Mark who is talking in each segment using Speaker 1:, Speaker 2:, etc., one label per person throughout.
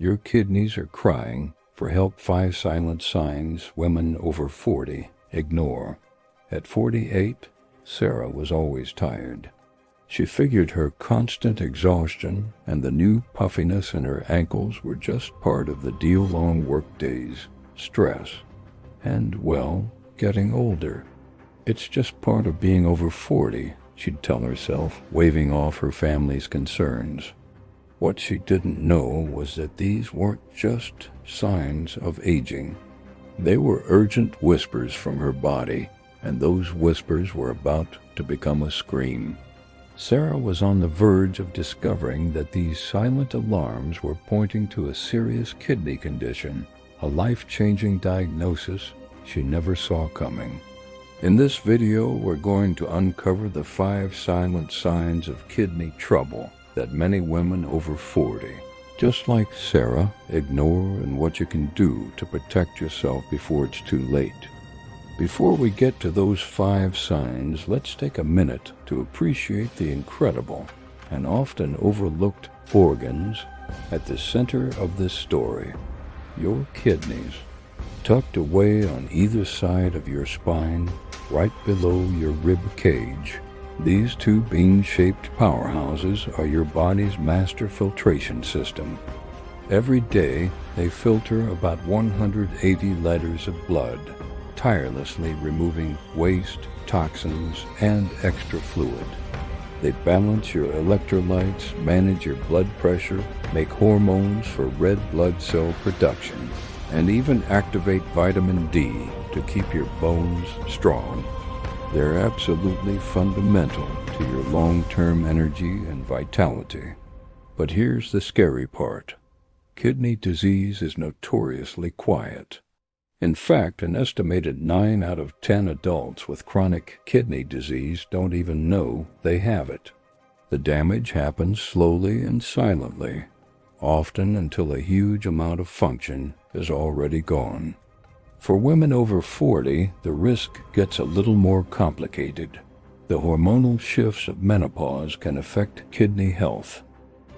Speaker 1: Your kidneys are crying for help. 5 silent signs women over 40 ignore. At 48, Sarah was always tired. She figured her constant exhaustion and the new puffiness in her ankles were just part of the deal. Long work days, stress, and, well, getting older. It's just part of being over 40, she'd tell herself, waving off her family's concerns. What she didn't know was that these weren't just signs of aging. They were urgent whispers from her body, and those whispers were about to become a scream. Sarah was on the verge of discovering that these silent alarms were pointing to a serious kidney condition, a life-changing diagnosis she never saw coming. In this video, we're going to uncover the 5 silent signs of kidney trouble that many women over 40, just like Sarah, ignore, and what you can do to protect yourself before it's too late. Before we get to those 5 signs, let's take a minute to appreciate the incredible and often overlooked organs at the center of this story, your kidneys. Tucked away on either side of your spine, right below your rib cage, these 2 bean-shaped powerhouses are your body's master filtration system. Every day, they filter about 180 liters of blood, tirelessly removing waste, toxins, and extra fluid. They balance your electrolytes, manage your blood pressure, make hormones for red blood cell production, and even activate vitamin D to keep your bones strong. They're absolutely fundamental to your long-term energy and vitality. But here's the scary part. Kidney disease is notoriously quiet. In fact, an estimated 9 out of 10 adults with chronic kidney disease don't even know they have it. The damage happens slowly and silently, often until a huge amount of function is already gone. For women over 40, the risk gets a little more complicated. The hormonal shifts of menopause can affect kidney health.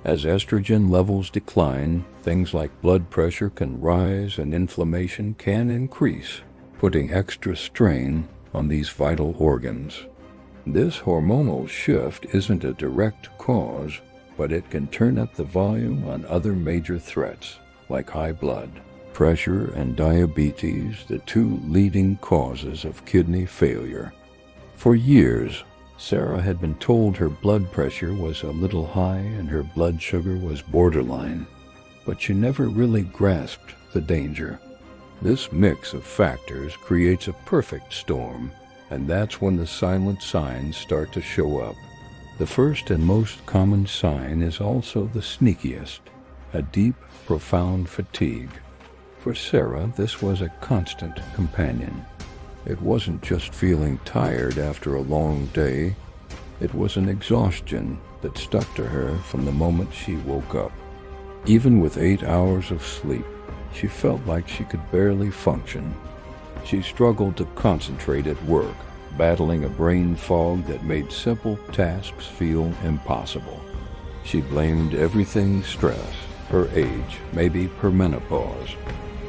Speaker 1: As estrogen levels decline, things like blood pressure can rise and inflammation can increase, putting extra strain on these vital organs. This hormonal shift isn't a direct cause, but it can turn up the volume on other major threats, like high blood pressure and diabetes, the 2 leading causes of kidney failure. For years, Sarah had been told her blood pressure was a little high and her blood sugar was borderline, but she never really grasped the danger. This mix of factors creates a perfect storm, and that's when the silent signs start to show up. The first and most common sign is also the sneakiest, a deep, profound fatigue. For Sarah, this was a constant companion. It wasn't just feeling tired after a long day. It was an exhaustion that stuck to her from the moment she woke up. Even with 8 hours of sleep, she felt like she could barely function. She struggled to concentrate at work, battling a brain fog that made simple tasks feel impossible. She blamed everything stress, her age, maybe her menopause.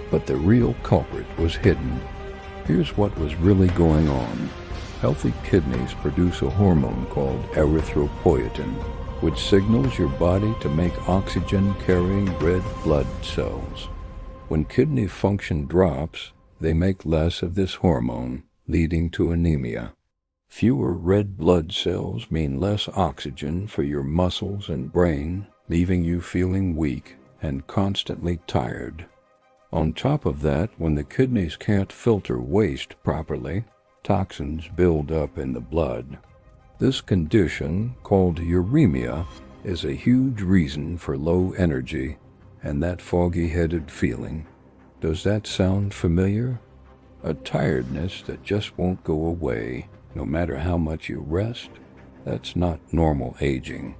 Speaker 1: But the real culprit was hidden. Here's what was really going on. Healthy kidneys produce a hormone called erythropoietin, which signals your body to make oxygen-carrying red blood cells. When kidney function drops, they make less of this hormone, leading to anemia. Fewer red blood cells mean less oxygen for your muscles and brain, leaving you feeling weak and constantly tired. On top of that, when the kidneys can't filter waste properly, toxins build up in the blood. This condition, called uremia, is a huge reason for low energy and that foggy-headed feeling. Does that sound familiar? A tiredness that just won't go away, no matter how much you rest? That's not normal aging.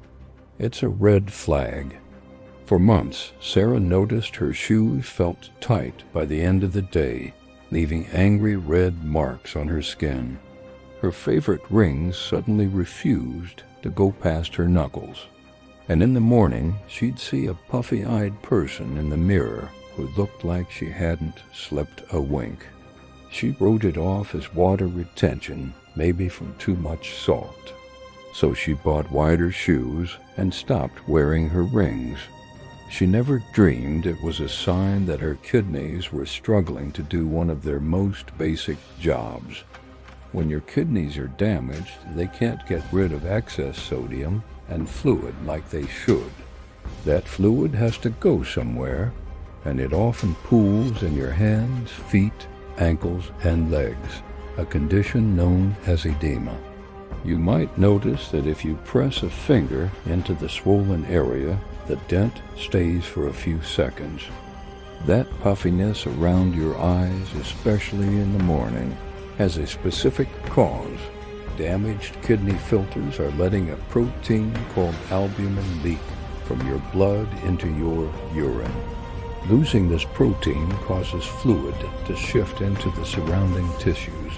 Speaker 1: It's a red flag. For months, Sarah noticed her shoes felt tight by the end of the day, leaving angry red marks on her skin. Her favorite rings suddenly refused to go past her knuckles. And in the morning, she'd see a puffy-eyed person in the mirror who looked like she hadn't slept a wink. She wrote it off as water retention, maybe from too much salt. So she bought wider shoes and stopped wearing her rings. She never dreamed it was a sign that her kidneys were struggling to do one of their most basic jobs. When your kidneys are damaged, they can't get rid of excess sodium and fluid like they should. That fluid has to go somewhere, and it often pools in your hands, feet, ankles, and legs, a condition known as edema. You might notice that if you press a finger into the swollen area, the dent stays for a few seconds. That puffiness around your eyes, especially in the morning, has a specific cause. Damaged kidney filters are letting a protein called albumin leak from your blood into your urine. Losing this protein causes fluid to shift into the surrounding tissues,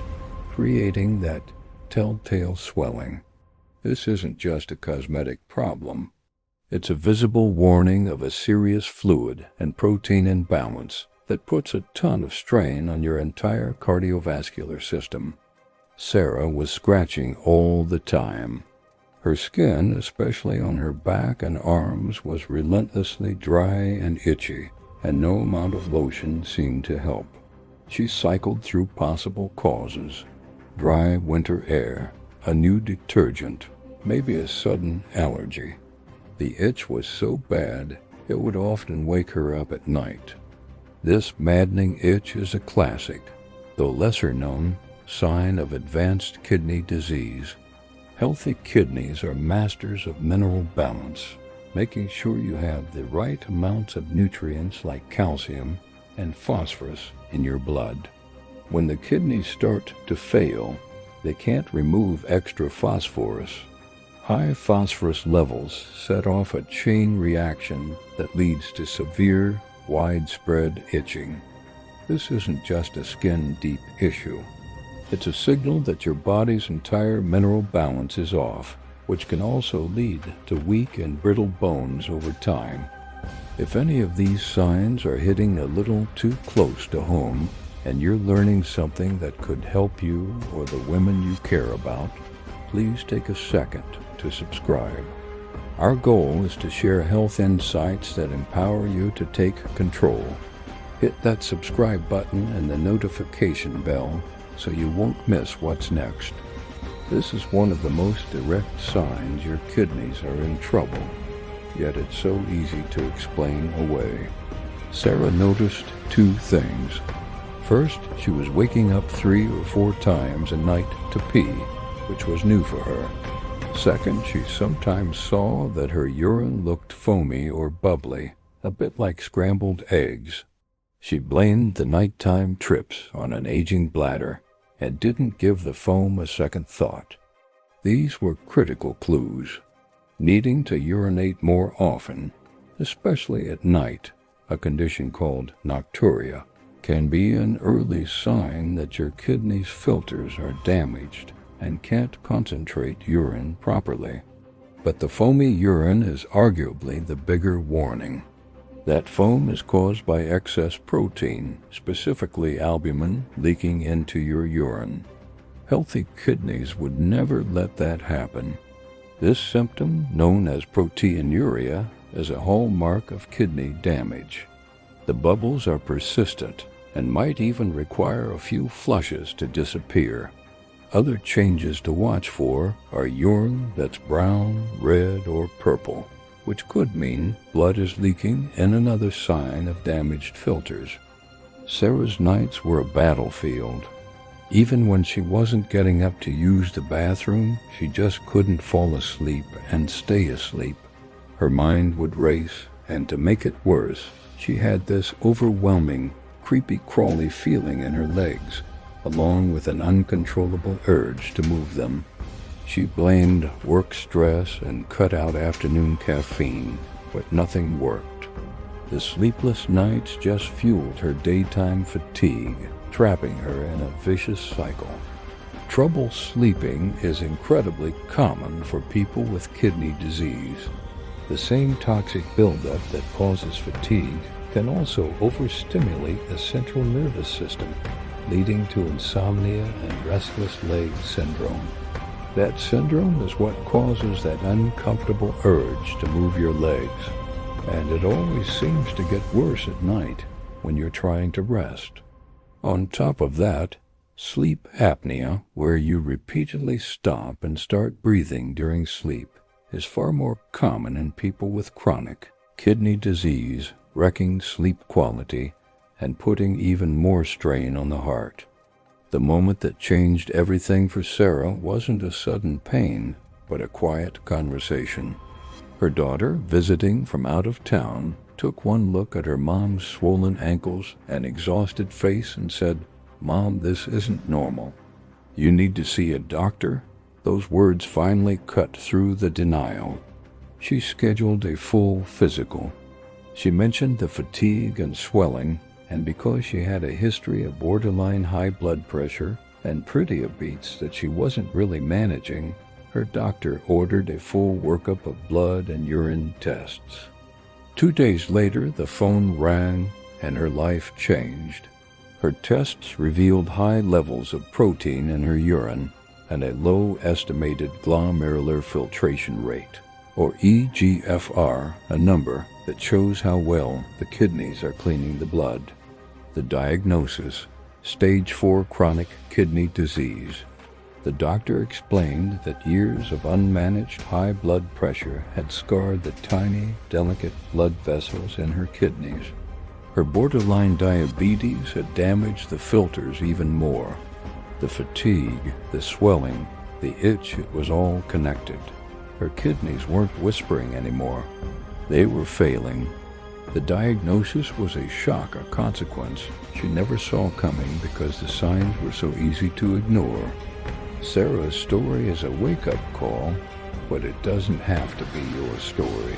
Speaker 1: creating that telltale swelling. This isn't just a cosmetic problem. It's a visible warning of a serious fluid and protein imbalance that puts a ton of strain on your entire cardiovascular system. Sarah was scratching all the time. Her skin, especially on her back and arms, was relentlessly dry and itchy, and no amount of lotion seemed to help. She cycled through possible causes: dry winter air, a new detergent, maybe a sudden allergy. The itch was so bad, it would often wake her up at night. This maddening itch is a classic, though lesser known, sign of advanced kidney disease. Healthy kidneys are masters of mineral balance, making sure you have the right amounts of nutrients like calcium and phosphorus in your blood. When the kidneys start to fail, they can't remove extra phosphorus. High phosphorus levels set off a chain reaction that leads to severe, widespread itching. This isn't just a skin-deep issue. It's a signal that your body's entire mineral balance is off, which can also lead to weak and brittle bones over time. If any of these signs are hitting a little too close to home, and you're learning something that could help you or the women you care about, please take a second to subscribe. Our goal is to share health insights that empower you to take control. Hit that subscribe button and the notification bell so you won't miss what's next. This is one of the most direct signs your kidneys are in trouble, yet it's so easy to explain away. Sarah noticed two things. First, she was waking up 3 or 4 times a night to pee, which was new for her. Second, she sometimes saw that her urine looked foamy or bubbly, a bit like scrambled eggs. She blamed the nighttime trips on an aging bladder and didn't give the foam a second thought. These were critical clues. Needing to urinate more often, especially at night, a condition called nocturia, can be an early sign that your kidneys' filters are damaged and can't concentrate urine properly. But the foamy urine is arguably the bigger warning. That foam is caused by excess protein, specifically albumin, leaking into your urine. Healthy kidneys would never let that happen. This symptom, known as proteinuria, is a hallmark of kidney damage. The bubbles are persistent and might even require a few flushes to disappear. Other changes to watch for are urine that's brown, red, or purple, which could mean blood is leaking and another sign of damaged filters. Sarah's nights were a battlefield. Even when she wasn't getting up to use the bathroom, she just couldn't fall asleep and stay asleep. Her mind would race, and to make it worse, she had this overwhelming, creepy-crawly feeling in her legs, along with an uncontrollable urge to move them. She blamed work stress and cut out afternoon caffeine, but nothing worked. The sleepless nights just fueled her daytime fatigue, trapping her in a vicious cycle. Trouble sleeping is incredibly common for people with kidney disease. The same toxic buildup that causes fatigue can also overstimulate the central nervous system, leading to insomnia and restless leg syndrome. That syndrome is what causes that uncomfortable urge to move your legs, and it always seems to get worse at night when you're trying to rest. On top of that, sleep apnea, where you repeatedly stop and start breathing during sleep, is far more common in people with chronic kidney disease, wrecking sleep quality and putting even more strain on the heart. The moment that changed everything for Sarah wasn't a sudden pain, but a quiet conversation. Her daughter, visiting from out of town, took one look at her mom's swollen ankles and exhausted face and said, "Mom, this isn't normal. You need to see a doctor." Those words finally cut through the denial. She scheduled a full physical. She mentioned the fatigue and swelling, and because she had a history of borderline high blood pressure and pretty beats that she wasn't really managing, her doctor ordered a full workup of blood and urine tests. 2 days later, the phone rang and her life changed. Her tests revealed high levels of protein in her urine and a low estimated glomerular filtration rate, or eGFR, a number that shows how well the kidneys are cleaning the blood. The diagnosis: stage 4 chronic kidney disease. The doctor explained that years of unmanaged high blood pressure had scarred the tiny, delicate blood vessels in her kidneys. Her borderline diabetes had damaged the filters even more. The fatigue, the swelling, the itch, it was all connected. Her kidneys weren't whispering anymore. They were failing. The diagnosis was a shock, a consequence she never saw coming because the signs were so easy to ignore. Sarah's story is a wake-up call, but it doesn't have to be your story.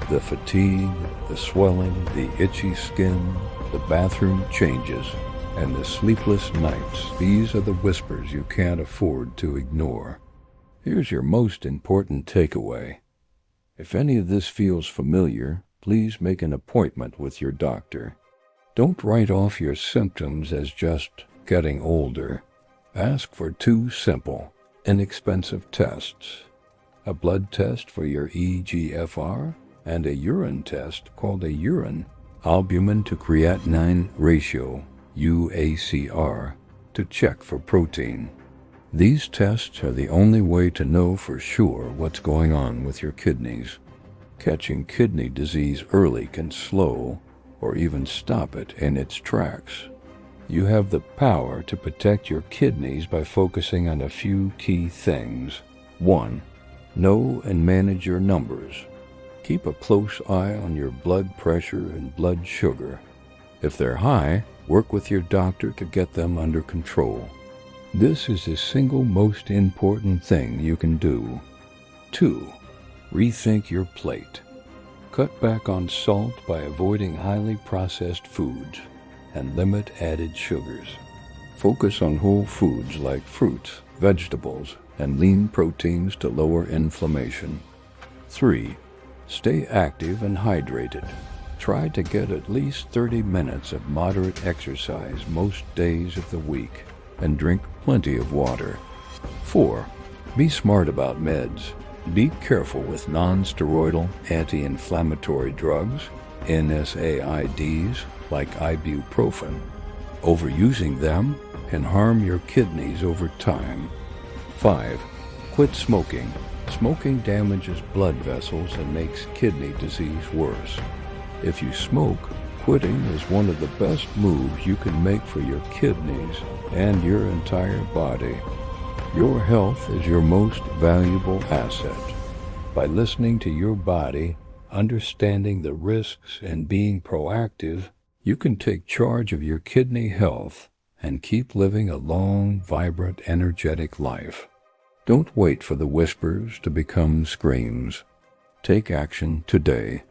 Speaker 1: The fatigue, the swelling, the itchy skin, the bathroom changes, and the sleepless nights, these are the whispers you can't afford to ignore. Here's your most important takeaway. If any of this feels familiar, please make an appointment with your doctor. Don't write off your symptoms as just getting older. Ask for 2 simple, inexpensive tests: a blood test for your eGFR and a urine test called a urine albumin to creatinine ratio, UACR, to check for protein. These tests are the only way to know for sure what's going on with your kidneys. Catching kidney disease early can slow or even stop it in its tracks. You have the power to protect your kidneys by focusing on a few key things. 1. Know and manage your numbers. Keep a close eye on your blood pressure and blood sugar. If they're high, work with your doctor to get them under control. This is the single most important thing you can do. 2. Rethink your plate. Cut back on salt by avoiding highly processed foods and limit added sugars. Focus on whole foods like fruits, vegetables, and lean proteins to lower inflammation. 3. Stay active and hydrated. Try to get at least 30 minutes of moderate exercise most days of the week, and drink plenty of water. 4. Be smart about meds. Be careful with non-steroidal anti-inflammatory drugs, NSAIDs, like ibuprofen. Overusing them can harm your kidneys over time. 5. Quit smoking. Smoking damages blood vessels and makes kidney disease worse. If you smoke, quitting is one of the best moves you can make for your kidneys and your entire body. Your health is your most valuable asset. By listening to your body, understanding the risks, and being proactive, you can take charge of your kidney health and keep living a long, vibrant, energetic life. Don't wait for the whispers to become screams. Take action today.